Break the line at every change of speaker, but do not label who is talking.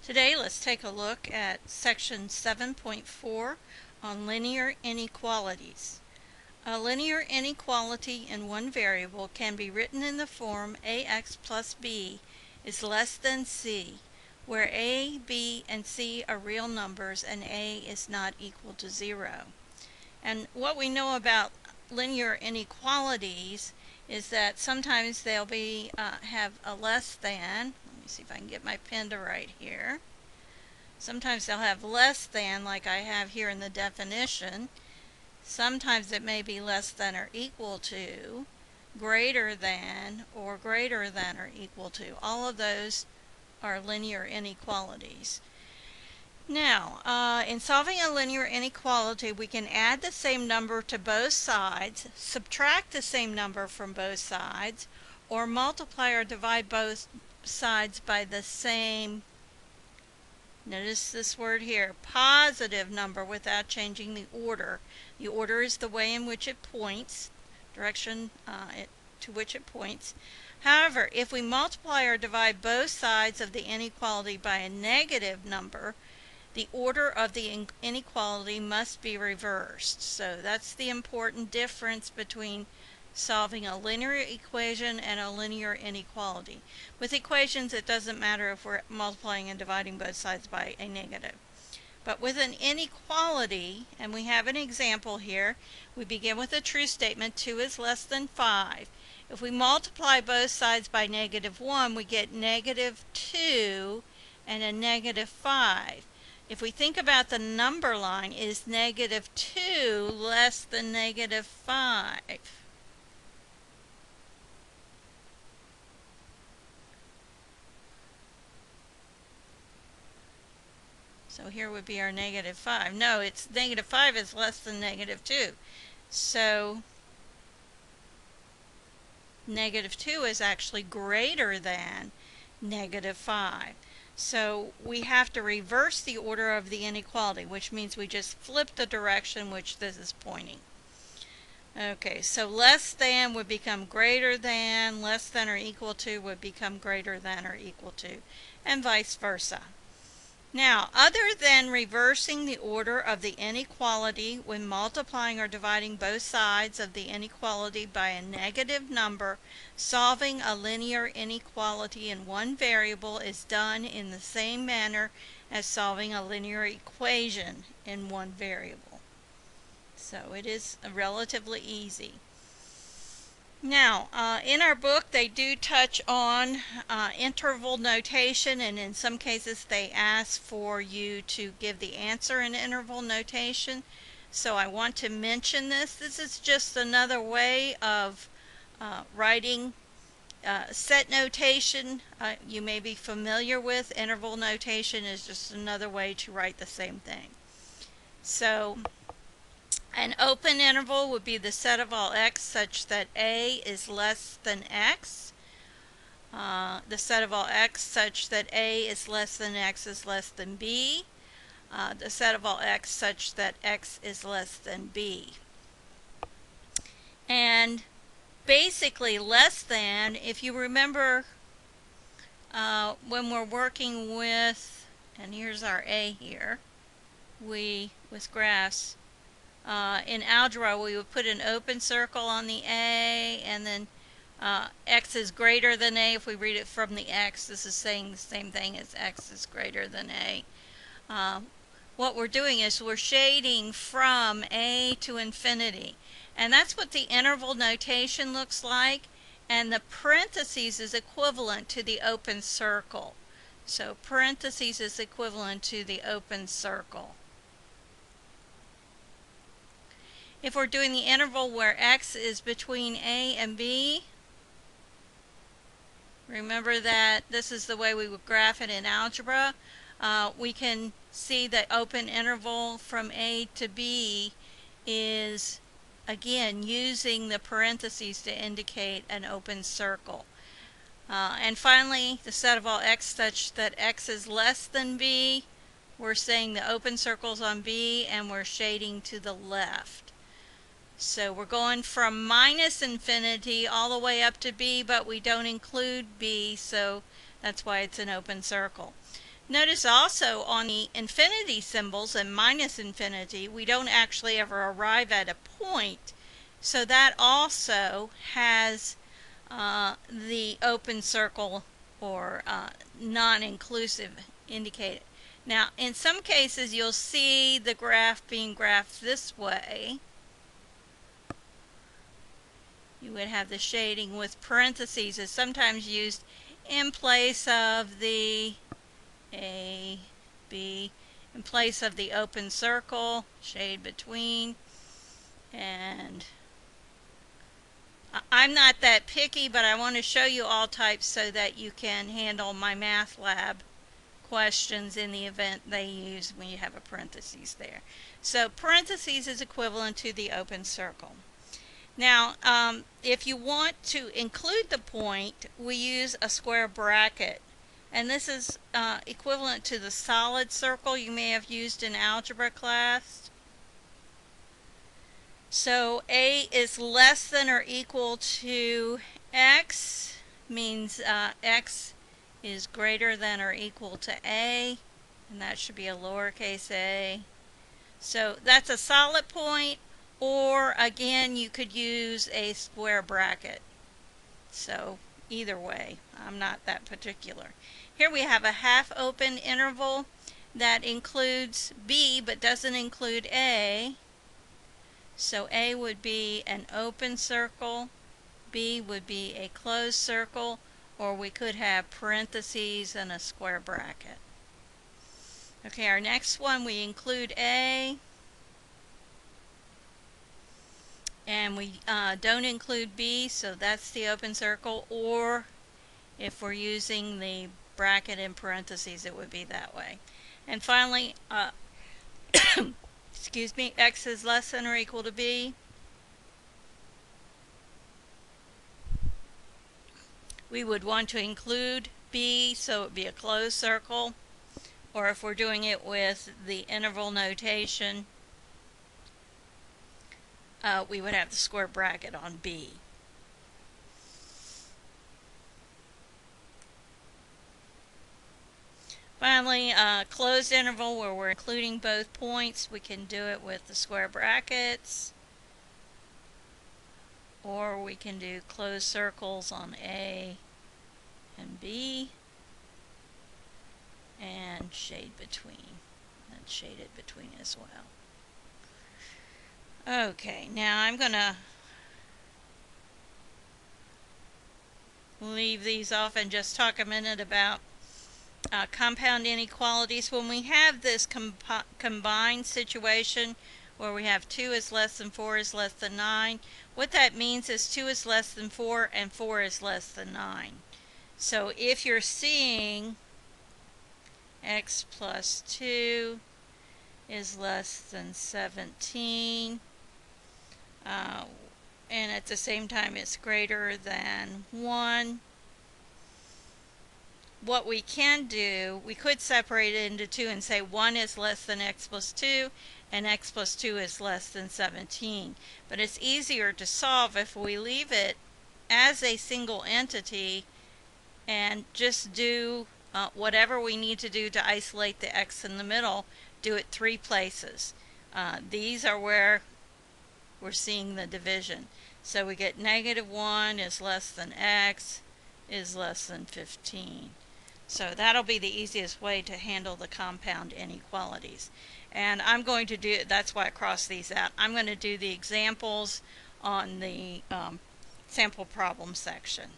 Today let's take a look at section 7.4 on linear inequalities. A linear inequality in one variable can be written in the form ax plus b is less than c, where a, b, and c are real numbers and a is not equal to 0. And what we know about linear inequalities is that sometimes they'll be have a less than. Let me see if I can get my pen to write here. Sometimes they'll have less than, like I have here in the definition. Sometimes it may be less than or equal to, greater than, or greater than or equal to. All of those are linear inequalities. Now, in solving a linear inequality, we can add the same number to both sides, subtract the same number from both sides, or multiply or divide both sides by the same, notice this word here, positive number without changing the order. The order is the way in which it points, direction to which it points. However, if we multiply or divide both sides of the inequality by a negative number, the order of the inequality must be reversed. So that's the important difference between solving a linear equation and a linear inequality. With equations, it doesn't matter if we're multiplying and dividing both sides by a negative. But with an inequality, and we have an example here, we begin with a true statement, 2 is less than 5. If we multiply both sides by -1, we get -2 and a -5. If we think about the number line, is -2 less than -5? So here would be our -5. No, it's -5 is less than -2. So -2 is actually greater than -5. So we have to reverse the order of the inequality, which means we just flip the direction which this is pointing. Okay, so less than would become greater than, less than or equal to would become greater than or equal to, and vice versa. Now, other than reversing the order of the inequality when multiplying or dividing both sides of the inequality by a negative number, solving a linear inequality in one variable is done in the same manner as solving a linear equation in one variable. So it is relatively easy. Now, in our book, they do touch on interval notation, and in some cases they ask for you to give the answer in interval notation. So I want to mention this. This is just another way of writing set notation. You may be familiar with interval notation is just another way to write the same thing. So an open interval would be the set of all x such that a is less than x. The set of all x such that a is less than x is less than b. The set of all x such that x is less than b. And basically less than, if you remember when we're working with, and here's our a here, with graphs, in algebra, we would put an open circle on the A, and then x is greater than a. If we read it from the x, this is saying the same thing as x is greater than a. What we're doing is we're shading from a to infinity. And that's what the interval notation looks like. And the parentheses is equivalent to the open circle. So parentheses is equivalent to the open circle. If we're doing the interval where x is between a and b, remember that this is the way we would graph it in algebra. We can see the open interval from a to b is, again, using the parentheses to indicate an open circle. And finally, the set of all x such that x is less than b, we're saying the open circle's on b and we're shading to the left. So we're going from minus infinity all the way up to b, but we don't include b, so that's why it's an open circle. Notice also on the infinity symbols and minus infinity, we don't actually ever arrive at a point. So that also has the open circle or non-inclusive indicated. Now, in some cases, you'll see the graph being graphed this way. You would have the shading with parentheses is sometimes used in place of the A, B, in place of the open circle, shade between, and I'm not that picky, but I want to show you all types so that you can handle my math lab questions in the event they use when you have a parentheses there. So parentheses is equivalent to the open circle. Now, if you want to include the point, we use a square bracket. And this is equivalent to the solid circle you may have used in algebra class. So A is less than or equal to X, means X is greater than or equal to A, and that should be a lowercase a. So that's a solid point, or again, you could use a square bracket. So either way, I'm not that particular. Here we have a half open interval that includes B but doesn't include A. So A would be an open circle, B would be a closed circle, or we could have parentheses and a square bracket. Okay, our next one, we include A, and we don't include B, so that's the open circle, or if we're using the bracket in parentheses, it would be that way. And finally, excuse me, X is less than or equal to B. We would want to include B, so it would be a closed circle. Or if we're doing it with the interval notation, we would have the square bracket on B. Finally, closed interval where we're including both points, we can do it with the square brackets, or we can do closed circles on A and B, and shade between, and shaded between as well. Okay, now I'm going to leave these off and just talk a minute about compound inequalities. When we have this combined situation where we have 2 is less than 4 is less than 9, what that means is 2 is less than 4 and 4 is less than 9. So if you're seeing x plus 2 is less than 17, and at the same time it's greater than 1, what we can do, we could separate it into 2 and say 1 is less than x plus 2 and x plus 2 is less than 17. But it's easier to solve if we leave it as a single entity and just do whatever we need to do to isolate the x in the middle, do it 3 places. These are where we're seeing the division. So we get -1 is less than x is less than 15. So that'll be the easiest way to handle the compound inequalities. And I'm going to do, that's why I crossed these out, I'm going to do the examples on the sample problem section.